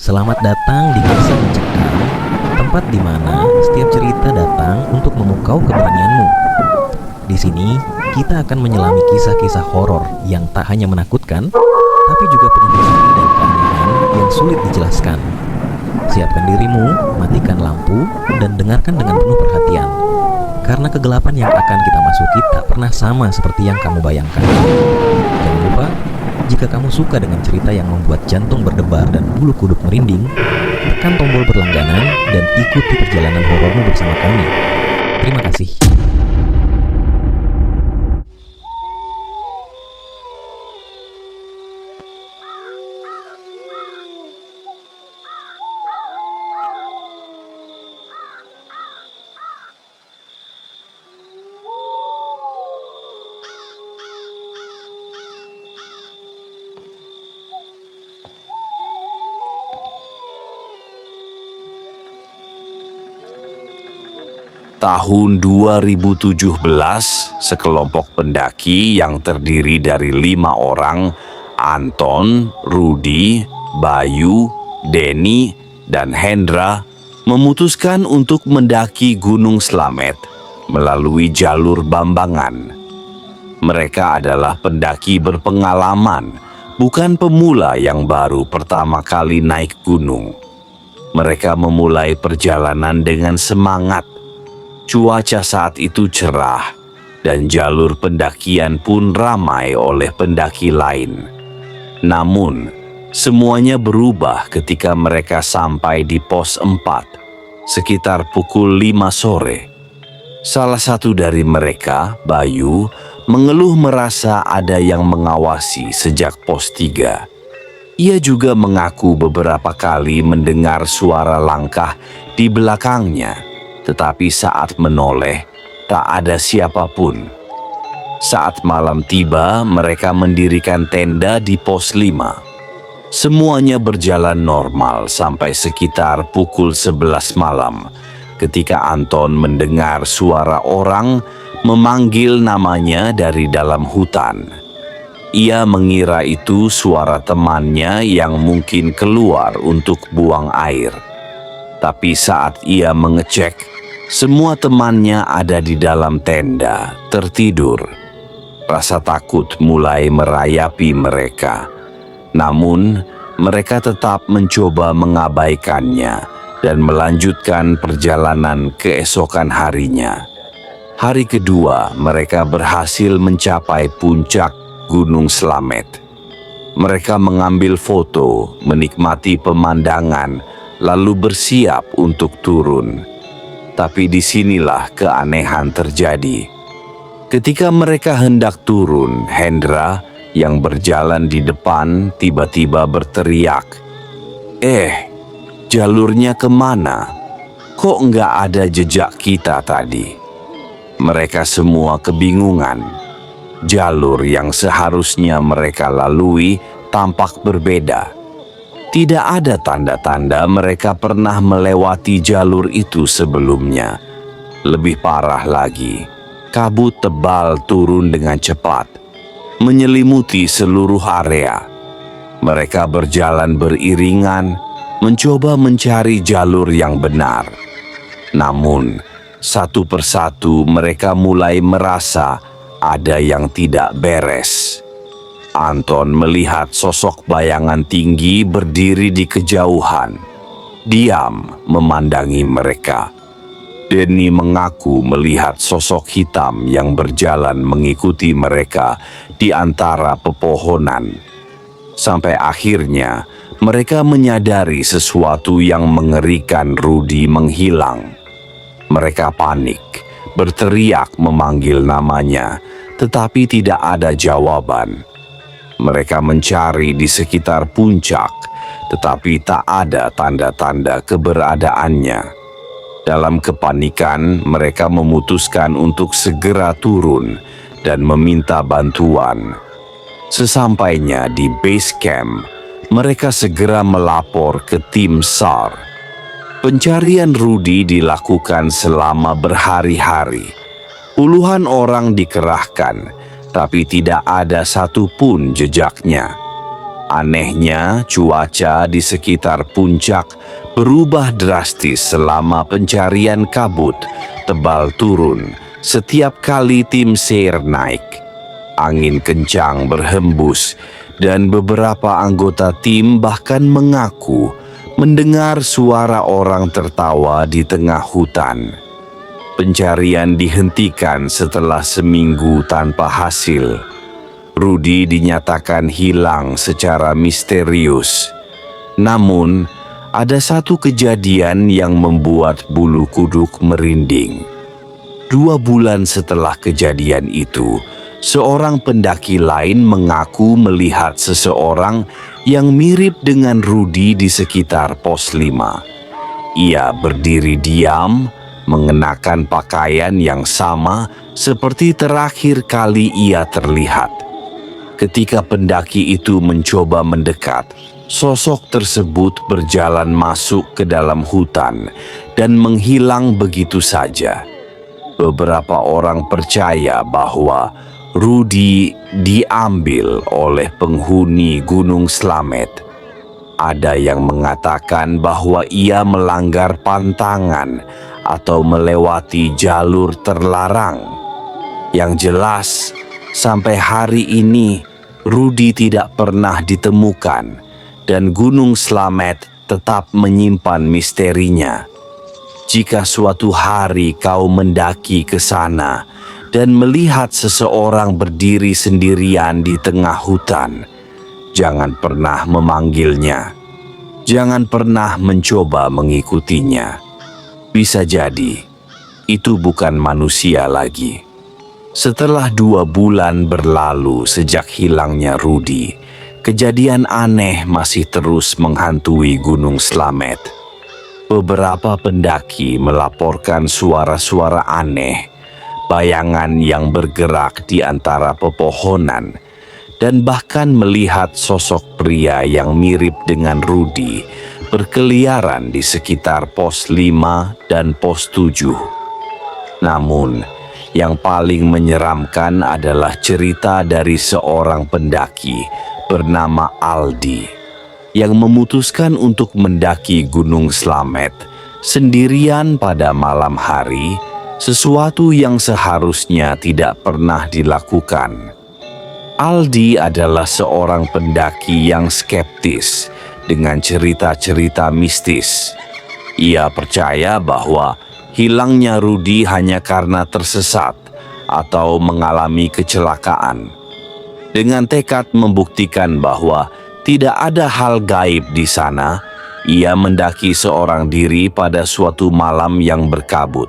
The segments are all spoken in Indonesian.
Selamat datang di Kisah Mencekam, tempat di mana setiap cerita datang untuk memukau keberanianmu. Di sini, kita akan menyelami kisah-kisah horor yang tak hanya menakutkan, tapi juga penuh misteri dan keanehan yang sulit dijelaskan. Siapkan dirimu, matikan lampu, dan dengarkan dengan penuh perhatian. Karena kegelapan yang akan kita masuki tak pernah sama seperti yang kamu bayangkan. Jangan lupa, jika kamu suka dengan cerita yang membuat jantung berdebar dan bulu kuduk merinding, tekan tombol berlangganan dan ikuti perjalanan horormu bersama kami. Terima kasih. Tahun 2017, sekelompok pendaki yang terdiri dari 5 orang, Anton, Rudy, Bayu, Denny, dan Hendra, memutuskan untuk mendaki Gunung Slamet melalui jalur Bambangan. Mereka adalah pendaki berpengalaman, bukan pemula yang baru pertama kali naik gunung. Mereka memulai perjalanan dengan semangat. Cuaca saat itu cerah, dan jalur pendakian pun ramai oleh pendaki lain. Namun, semuanya berubah ketika mereka sampai di pos 4, sekitar pukul 5 sore. Salah satu dari mereka, Bayu, mengeluh merasa ada yang mengawasi sejak pos 3. Ia juga mengaku beberapa kali mendengar suara langkah di belakangnya. Tetapi saat menoleh, tak ada siapapun. Saat malam tiba, mereka mendirikan tenda di pos 5. Semuanya berjalan normal sampai sekitar pukul 11 malam, ketika Anton mendengar suara orang memanggil namanya dari dalam hutan. Ia mengira itu suara temannya yang mungkin keluar untuk buang air. Tapi saat ia mengecek, semua temannya ada di dalam tenda, tertidur. Rasa takut mulai merayapi mereka. Namun, mereka tetap mencoba mengabaikannya dan melanjutkan perjalanan keesokan harinya. Hari kedua, mereka berhasil mencapai puncak Gunung Slamet. Mereka mengambil foto, menikmati pemandangan, lalu bersiap untuk turun. Tapi disinilah keanehan terjadi. Ketika mereka hendak turun, Hendra yang berjalan di depan tiba-tiba berteriak, jalurnya kemana? Kok nggak ada jejak kita tadi?" Mereka semua kebingungan. Jalur yang seharusnya mereka lalui tampak berbeda. Tidak ada tanda-tanda mereka pernah melewati jalur itu sebelumnya. Lebih parah lagi, kabut tebal turun dengan cepat, menyelimuti seluruh area. Mereka berjalan beriringan, mencoba mencari jalur yang benar. Namun, satu persatu mereka mulai merasa ada yang tidak beres. Anton melihat sosok bayangan tinggi berdiri di kejauhan, diam memandangi mereka. Denny mengaku melihat sosok hitam yang berjalan mengikuti mereka di antara pepohonan. Sampai akhirnya mereka menyadari sesuatu yang mengerikan. Rudy menghilang. Mereka panik, berteriak memanggil namanya, tetapi tidak ada jawaban. Mereka mencari di sekitar puncak, tetapi tak ada tanda-tanda keberadaannya. Dalam kepanikan, mereka memutuskan untuk segera turun dan meminta bantuan. Sesampainya di base camp, mereka segera melapor ke tim SAR. Pencarian Rudy dilakukan selama berhari-hari. Puluhan orang dikerahkan, tapi tidak ada satupun jejaknya. Anehnya, cuaca di sekitar puncak berubah drastis selama pencarian kabut tebal turun setiap kali tim SEIR naik. Angin kencang berhembus dan beberapa anggota tim bahkan mengaku mendengar suara orang tertawa di tengah hutan. Pencarian dihentikan setelah seminggu tanpa hasil. Rudy dinyatakan hilang secara misterius. Namun, ada satu kejadian yang membuat bulu kuduk merinding. 2 bulan setelah kejadian itu, seorang pendaki lain mengaku melihat seseorang yang mirip dengan Rudy di sekitar pos 5. Ia berdiri diam, mengenakan pakaian yang sama seperti terakhir kali ia terlihat. Ketika pendaki itu mencoba mendekat, sosok tersebut berjalan masuk ke dalam hutan dan menghilang begitu saja. Beberapa orang percaya bahwa Rudy diambil oleh penghuni Gunung Slamet. Ada yang mengatakan bahwa ia melanggar pantangan atau melewati jalur terlarang. Yang jelas, sampai hari ini Rudy tidak pernah ditemukan dan Gunung Slamet tetap menyimpan misterinya. Jika suatu hari kau mendaki ke sana dan melihat seseorang berdiri sendirian di tengah hutan, jangan pernah memanggilnya. Jangan pernah mencoba mengikutinya. Bisa jadi, itu bukan manusia lagi. Setelah 2 bulan berlalu sejak hilangnya Rudy, kejadian aneh masih terus menghantui Gunung Slamet. Beberapa pendaki melaporkan suara-suara aneh, bayangan yang bergerak di antara pepohonan, dan bahkan melihat sosok pria yang mirip dengan Rudy berkeliaran di sekitar pos 5 dan pos 7. Namun, yang paling menyeramkan adalah cerita dari seorang pendaki bernama Aldi yang memutuskan untuk mendaki Gunung Slamet sendirian pada malam hari, sesuatu yang seharusnya tidak pernah dilakukan. Aldi adalah seorang pendaki yang skeptis dengan cerita-cerita mistis. Ia percaya bahwa hilangnya Rudy hanya karena tersesat atau mengalami kecelakaan. Dengan tekad membuktikan bahwa tidak ada hal gaib di sana, ia mendaki seorang diri pada suatu malam yang berkabut.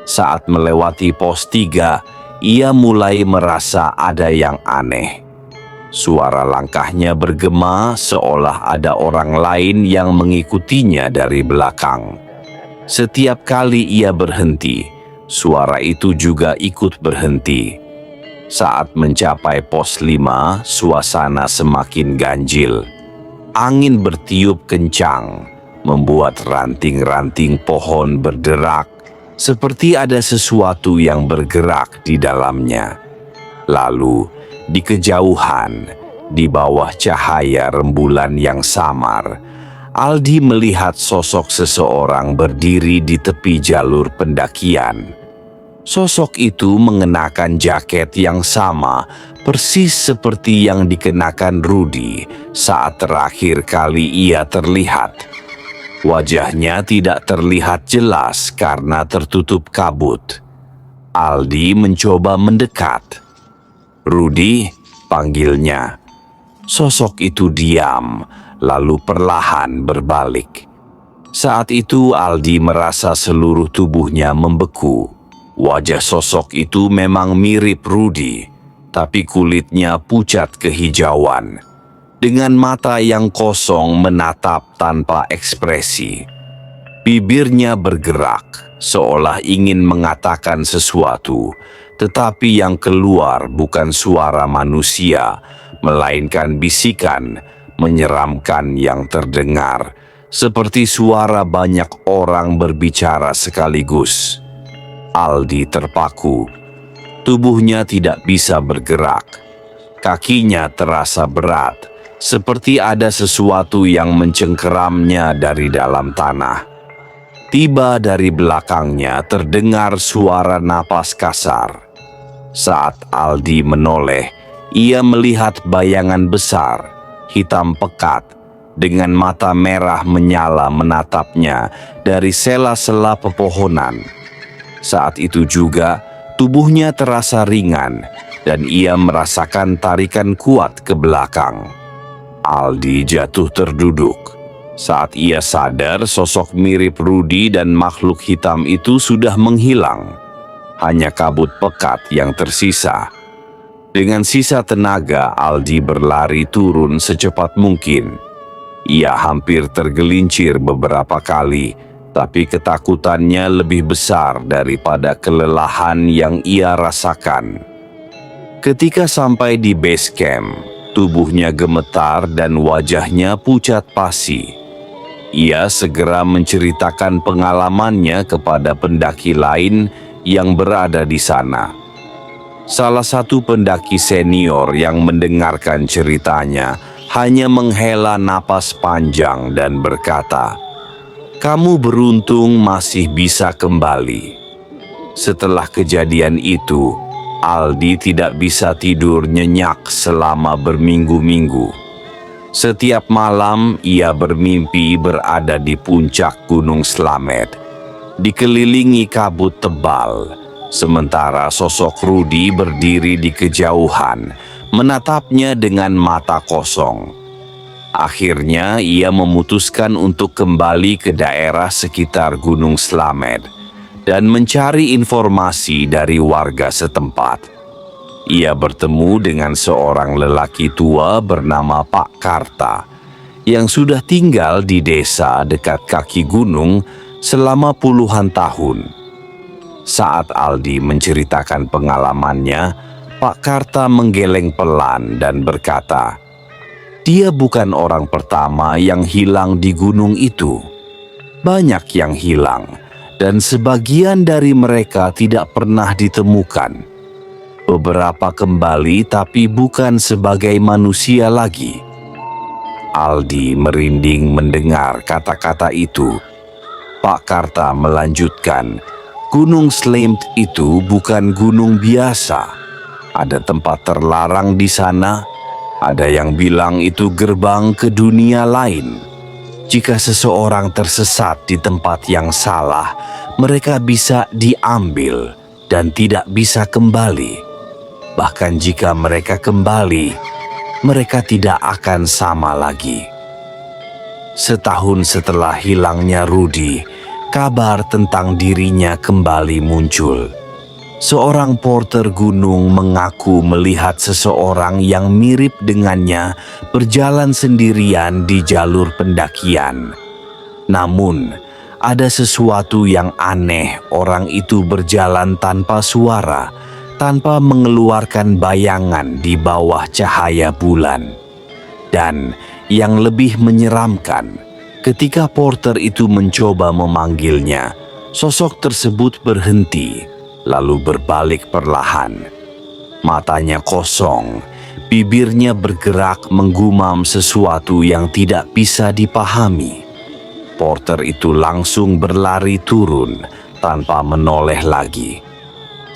Saat melewati pos 3, ia mulai merasa ada yang aneh. Suara langkahnya bergema seolah ada orang lain yang mengikutinya dari belakang. Setiap kali ia berhenti, suara itu juga ikut berhenti. Saat mencapai pos 5, suasana semakin ganjil. Angin bertiup kencang, membuat ranting-ranting pohon berderak, seperti ada sesuatu yang bergerak di dalamnya. Lalu, di kejauhan, di bawah cahaya rembulan yang samar, Aldi melihat sosok seseorang berdiri di tepi jalur pendakian. Sosok itu mengenakan jaket yang sama, persis seperti yang dikenakan Rudy saat terakhir kali ia terlihat. Wajahnya tidak terlihat jelas karena tertutup kabut. Aldi mencoba mendekat. "Rudy," panggilnya. Sosok itu diam, lalu perlahan berbalik. Saat itu Aldi merasa seluruh tubuhnya membeku. Wajah sosok itu memang mirip Rudy, tapi kulitnya pucat kehijauan, dengan mata yang kosong menatap tanpa ekspresi. Bibirnya bergerak, seolah ingin mengatakan sesuatu, tetapi yang keluar bukan suara manusia, melainkan bisikan menyeramkan yang terdengar, seperti suara banyak orang berbicara sekaligus. Aldi terpaku. Tubuhnya tidak bisa bergerak. Kakinya terasa berat, seperti ada sesuatu yang mencengkeramnya dari dalam tanah. Tiba dari belakangnya terdengar suara napas kasar. Saat Aldi menoleh, ia melihat bayangan besar, hitam pekat, dengan mata merah menyala menatapnya dari sela-sela pepohonan. Saat itu juga, tubuhnya terasa ringan dan ia merasakan tarikan kuat ke belakang. Aldi jatuh terduduk. Saat ia sadar, sosok mirip Rudy dan makhluk hitam itu sudah menghilang. Hanya kabut pekat yang tersisa. Dengan sisa tenaga, Aldi berlari turun secepat mungkin. Ia hampir tergelincir beberapa kali, tapi ketakutannya lebih besar daripada kelelahan yang ia rasakan. Ketika sampai di base camp, tubuhnya gemetar dan wajahnya pucat pasi. Ia segera menceritakan pengalamannya kepada pendaki lain yang berada di sana. Salah satu pendaki senior yang mendengarkan ceritanya hanya menghela napas panjang dan berkata, "Kamu beruntung masih bisa kembali." Setelah kejadian itu, Aldi tidak bisa tidur nyenyak selama berminggu-minggu. Setiap malam ia bermimpi berada di puncak Gunung Slamet, dikelilingi kabut tebal, sementara sosok Rudy berdiri di kejauhan, menatapnya dengan mata kosong. Akhirnya ia memutuskan untuk kembali ke daerah sekitar Gunung Slamet dan mencari informasi dari warga setempat. Ia bertemu dengan seorang lelaki tua bernama Pak Karta yang sudah tinggal di desa dekat kaki gunung selama puluhan tahun. Saat Aldi menceritakan pengalamannya, Pak Karta menggeleng pelan dan berkata, "Dia bukan orang pertama yang hilang di gunung itu. Banyak yang hilang, dan sebagian dari mereka tidak pernah ditemukan. Beberapa kembali tapi bukan sebagai manusia lagi." Aldi merinding mendengar kata-kata itu. Pak Karta melanjutkan, "Gunung Slamet itu bukan gunung biasa. Ada tempat terlarang di sana. Ada yang bilang itu gerbang ke dunia lain. Jika seseorang tersesat di tempat yang salah, mereka bisa diambil dan tidak bisa kembali. Bahkan jika mereka kembali, mereka tidak akan sama lagi." Setahun setelah hilangnya Rudy, kabar tentang dirinya kembali muncul. Seorang porter gunung mengaku melihat seseorang yang mirip dengannya berjalan sendirian di jalur pendakian. Namun, ada sesuatu yang aneh. Orang itu berjalan tanpa suara, tanpa mengeluarkan bayangan di bawah cahaya bulan. Dan yang lebih menyeramkan, ketika porter itu mencoba memanggilnya, sosok tersebut berhenti, lalu berbalik perlahan. Matanya kosong, bibirnya bergerak menggumam sesuatu yang tidak bisa dipahami. Porter itu langsung berlari turun tanpa menoleh lagi.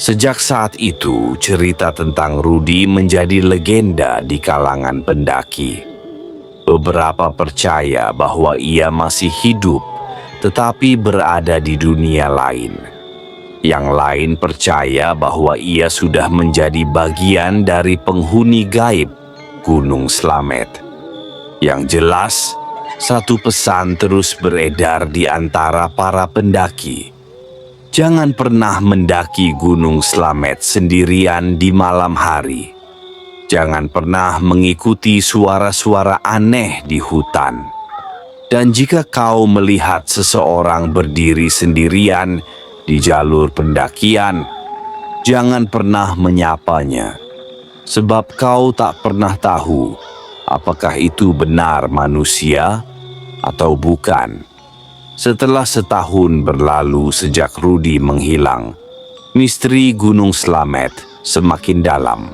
Sejak saat itu, cerita tentang Rudy menjadi legenda di kalangan pendaki. Beberapa percaya bahwa ia masih hidup, tetapi berada di dunia lain. Yang lain percaya bahwa ia sudah menjadi bagian dari penghuni gaib Gunung Slamet. Yang jelas, satu pesan terus beredar di antara para pendaki. Jangan pernah mendaki Gunung Slamet sendirian di malam hari. Jangan pernah mengikuti suara-suara aneh di hutan. Dan jika kau melihat seseorang berdiri sendirian di jalur pendakian, jangan pernah menyapanya. Sebab kau tak pernah tahu apakah itu benar manusia atau bukan. Setelah setahun berlalu sejak Rudy menghilang, misteri Gunung Slamet semakin dalam.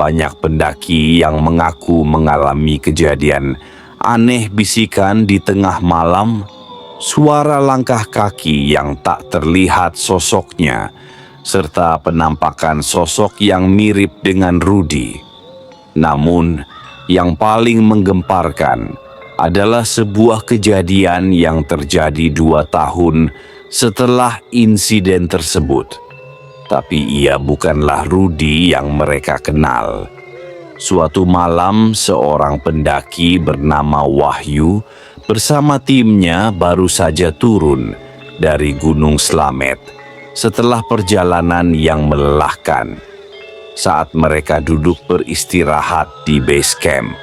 Banyak pendaki yang mengaku mengalami kejadian aneh, bisikan di tengah malam, suara langkah kaki yang tak terlihat sosoknya, serta penampakan sosok yang mirip dengan Rudy. Namun, yang paling menggemparkan adalah sebuah kejadian yang terjadi 2 tahun setelah insiden tersebut. Tapi ia bukanlah Rudy yang mereka kenal. Suatu malam, seorang pendaki bernama Wahyu bersama timnya baru saja turun dari Gunung Slamet setelah perjalanan yang melelahkan. Saat mereka duduk beristirahat di base camp,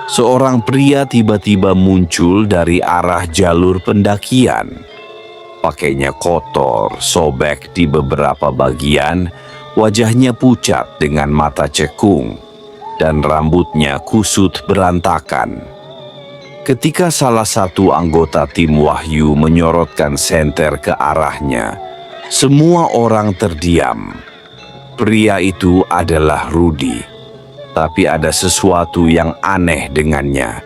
seorang pria tiba-tiba muncul dari arah jalur pendakian. Pakainya kotor, sobek di beberapa bagian, wajahnya pucat dengan mata cekung, dan rambutnya kusut berantakan. Ketika salah satu anggota tim Wahyu menyorotkan senter ke arahnya, semua orang terdiam. Pria itu adalah Rudy, tapi ada sesuatu yang aneh dengannya.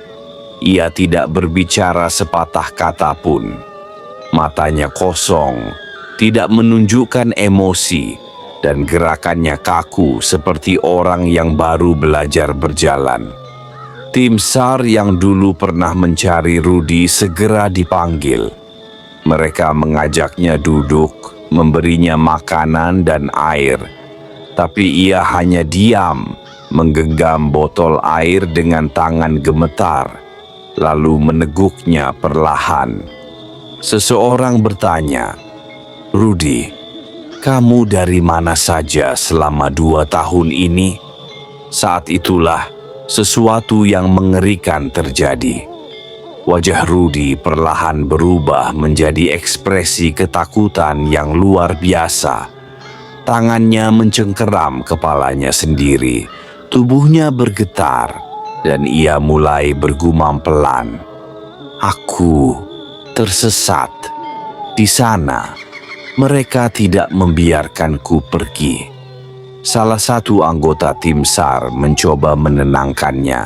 Ia tidak berbicara sepatah kata pun. Matanya kosong, tidak menunjukkan emosi, dan gerakannya kaku seperti orang yang baru belajar berjalan. Tim SAR yang dulu pernah mencari Rudy segera dipanggil. Mereka mengajaknya duduk, memberinya makanan dan air, tapi ia hanya diam, menggenggam botol air dengan tangan gemetar, lalu meneguknya perlahan. Seseorang bertanya, "Rudy, kamu dari mana saja selama 2 tahun ini?" Saat itulah sesuatu yang mengerikan terjadi. Wajah Rudy perlahan berubah menjadi ekspresi ketakutan yang luar biasa. Tangannya mencengkeram kepalanya sendiri, tubuhnya bergetar, dan ia mulai bergumam pelan, "Aku tersesat. Di sana, mereka tidak membiarkanku pergi." Salah satu anggota tim SAR mencoba menenangkannya,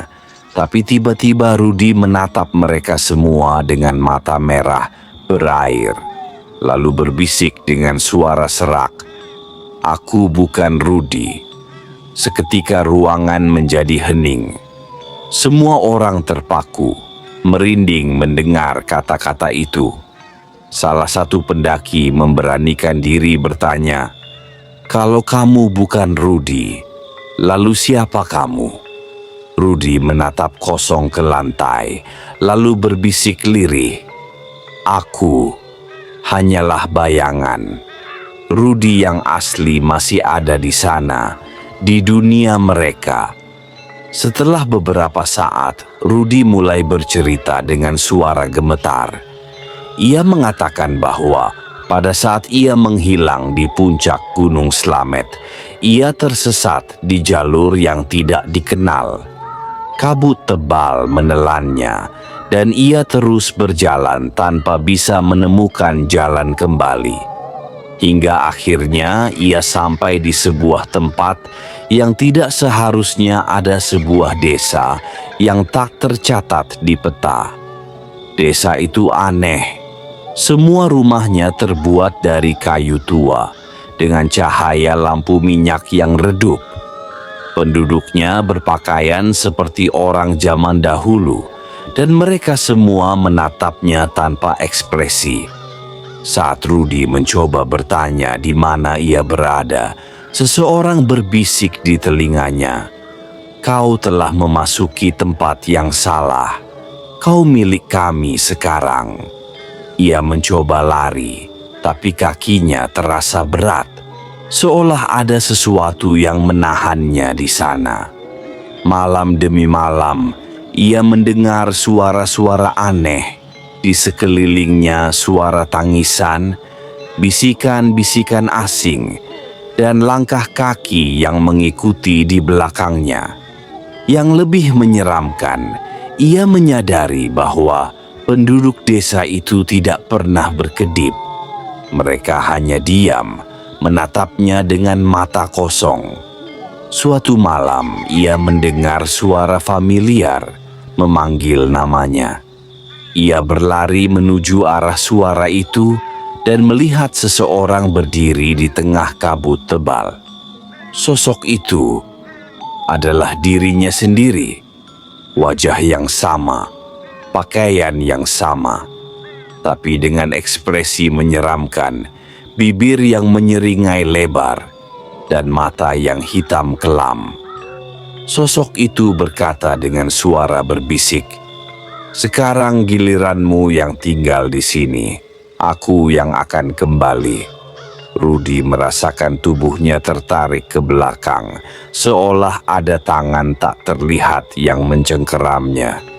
tapi tiba-tiba Rudy menatap mereka semua dengan mata merah berair, lalu berbisik dengan suara serak, "Aku bukan Rudy." Seketika ruangan menjadi hening. Semua orang terpaku, merinding mendengar kata-kata itu. Salah satu pendaki memberanikan diri bertanya, "Kalau kamu bukan Rudy, lalu siapa kamu?" Rudy menatap kosong ke lantai, lalu berbisik lirih, "Aku hanyalah bayangan. Rudy yang asli masih ada di sana, di dunia mereka." Setelah beberapa saat, Rudy mulai bercerita dengan suara gemetar. Ia mengatakan bahwa pada saat ia menghilang di puncak Gunung Slamet, ia tersesat di jalur yang tidak dikenal. Kabut tebal menelannya, dan ia terus berjalan tanpa bisa menemukan jalan kembali. Hingga akhirnya ia sampai di sebuah tempat yang tidak seharusnya ada, sebuah desa yang tak tercatat di peta. Desa itu aneh. Semua rumahnya terbuat dari kayu tua dengan cahaya lampu minyak yang redup. Penduduknya berpakaian seperti orang zaman dahulu, dan mereka semua menatapnya tanpa ekspresi. Saat Rudy mencoba bertanya di mana ia berada, seseorang berbisik di telinganya, "Kau telah memasuki tempat yang salah. Kau milik kami sekarang." Ia mencoba lari, tapi kakinya terasa berat, seolah ada sesuatu yang menahannya di sana. Malam demi malam, ia mendengar suara-suara aneh. Di sekelilingnya suara tangisan, bisikan-bisikan asing, dan langkah kaki yang mengikuti di belakangnya. Yang lebih menyeramkan, ia menyadari bahwa penduduk desa itu tidak pernah berkedip. Mereka hanya diam, menatapnya dengan mata kosong. Suatu malam, ia mendengar suara familiar memanggil namanya. Ia berlari menuju arah suara itu dan melihat seseorang berdiri di tengah kabut tebal. Sosok itu adalah dirinya sendiri. Wajah yang sama, pakaian yang sama, tapi dengan ekspresi menyeramkan, bibir yang menyeringai lebar, dan mata yang hitam kelam. Sosok itu berkata dengan suara berbisik, "Sekarang giliranmu yang tinggal di sini. Aku yang akan kembali." Rudi merasakan tubuhnya tertarik ke belakang, seolah ada tangan tak terlihat yang mencengkeramnya.